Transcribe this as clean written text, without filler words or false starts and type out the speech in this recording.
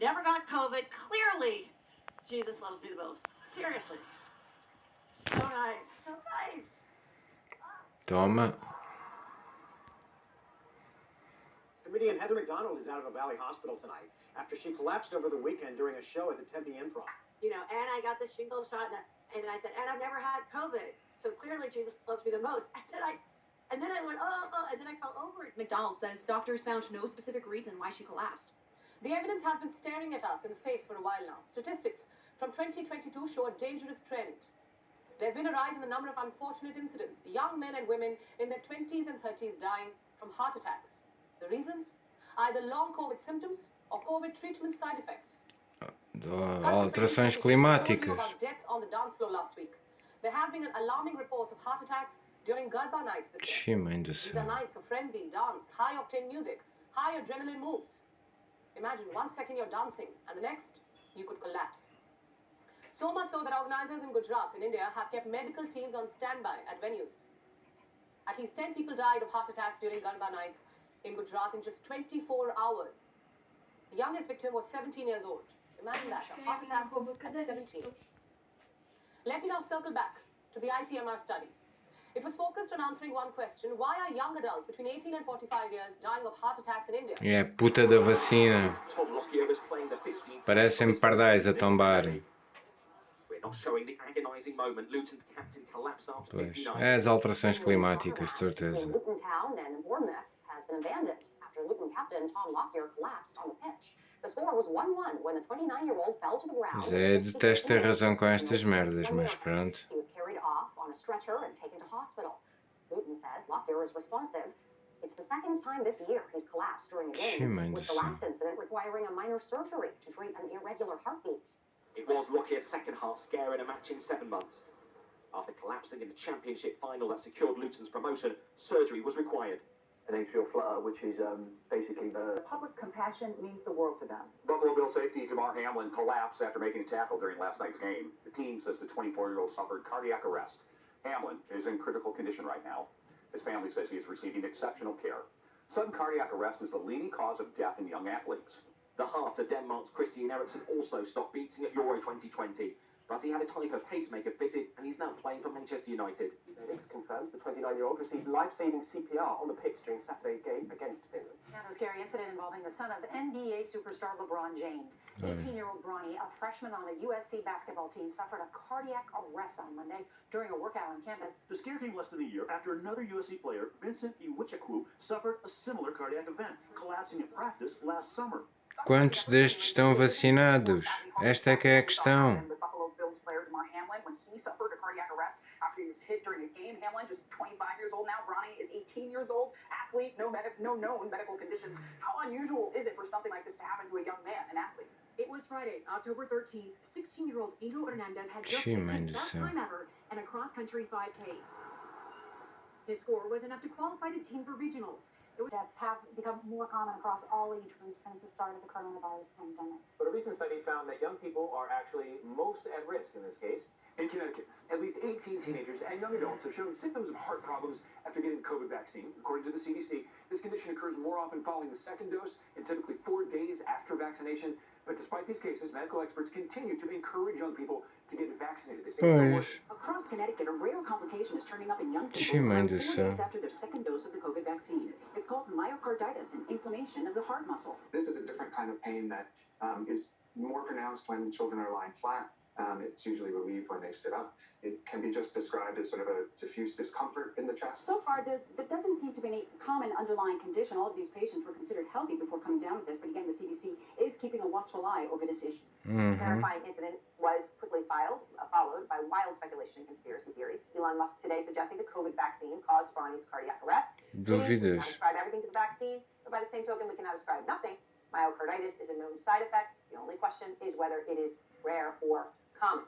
never got COVID. Clearly, Jesus loves me the most. Seriously. So nice. So nice. Toma. Comedian Heather McDonald is out of a Valley hospital tonight after she collapsed over the weekend during a show at the Tempe Improv. You know, and I got the shingle shot, and I said, and I've never had COVID. So clearly, Jesus loves me the most. And then I went, oh, and then I fell over. McDonald says doctors found no specific reason why she collapsed. The evidence has been staring at us in the face for a while now. Statistics from 2022 show a dangerous trend. There's been a rise in the number of unfortunate incidents. Young men and women in their 20s and 30s dying from heart attacks. The reasons? Either long COVID symptoms or COVID treatment side effects. Alterações climáticas. Deaths on the dance floor last week. There have been alarming reports of heart attacks during Garba nights this year. These are nights of frenzy, dance, high-octane music, high adrenaline moves. Imagine 1 second you're dancing and the next you could collapse. So much so that organizers in Gujarat in India have kept medical teams on standby at venues. At least 10 people died of heart attacks during Garba nights in Gujarat in just 24 hours. The youngest victim was 17 years old. Imagine that, a heart attack at 17. Let me now circle back to the ICMR study. It was focused on answering one question: why are young adults between 18 and 45 years dying of heart attacks in India? É puta da vacina. Parecem pardais a tombarem. Pois, é as alterações climáticas, de certeza. Luton Town and Bournemouth has been abandoned after Luton captain Tom Lockyer collapsed on the pitch. The score was 1-1 when the 29-year-old fell to the ground. Zé, detesto ter razão com estas merdas, mas pronto. He was carried off on a stretcher and taken to hospital. Luton says Lockyer is responsive. It's the second time this year he's collapsed during a game, with the last incident requiring a minor surgery to treat an irregular heartbeat. It was Lockyer's second heart scare in a match in 7 months. After collapsing in the championship final that secured Luton's promotion, surgery was required. An atrial flutter, which is basically the public's compassion means the world to them. Buffalo Bills safety Damar Hamlin collapsed after making a tackle during last night's game. The team says the 24-year-old suffered cardiac arrest. Hamlin is in critical condition right now. His family says he is receiving exceptional care. Sudden cardiac arrest is the leading cause of death in young athletes. The heart of Denmark's Christian Eriksen also stopped beating at Euro 2020. But he had a type of pacemaker fitted, and he's now playing for Manchester United. Medics confirms the 29-year-old received life-saving CPR on the pitch during Saturday's game against Finland. Now, a scary incident involving the son of NBA superstar LeBron James. 18-year-old Bronny, a freshman on the USC basketball team, suffered a cardiac arrest on Monday during a workout on campus. The scare came less than a year after another USC player, Vincent Iwuchekwu, suffered a similar cardiac event, collapsing in practice last summer. Quantos destes estão vacinados? Esta é que é a questão. Player Damar Hamlin, when he suffered a cardiac arrest after he was hit during a game. Hamlin, just 25 years old now. Bronny is 18 years old. Athlete, no known medical conditions. How unusual is it for something like this to happen to a young man, an athlete? It was Friday, October 13th. 16-year-old Angel Hernandez had just hit his best time ever in a cross-country 5K. His score was enough to qualify the team for regionals. Deaths have become more common across all age groups since the start of the coronavirus pandemic. But a recent study found that young people are actually most at risk in this case. In Connecticut, at least 18 teenagers and young adults have shown symptoms of heart problems after getting the COVID vaccine. According to the CDC, this condition occurs more often following the second dose and typically 4 days after vaccination. But despite these cases, medical experts continue to encourage young people to get vaccinated. Across Connecticut, a rare complication is turning up in young people 4 days after their second dose of the COVID vaccine. It's called myocarditis, an inflammation of the heart muscle. This is a different kind of pain that is more pronounced when children are lying flat. It's usually relieved when they sit up. It can be just described as sort of a diffuse discomfort in the chest. So far, there doesn't seem to be any common underlying condition. All of these patients were considered healthy before coming down with this, but again, the CDC is keeping a watchful eye over this issue. The terrifying incident was quickly followed by wild speculation and conspiracy theories. Elon Musk today suggesting the COVID vaccine caused Bronny's cardiac arrest. We cannot ascribe everything to the vaccine, but by the same token, we cannot ascribe nothing. Myocarditis is a known side effect. The only question is whether it is rare or common.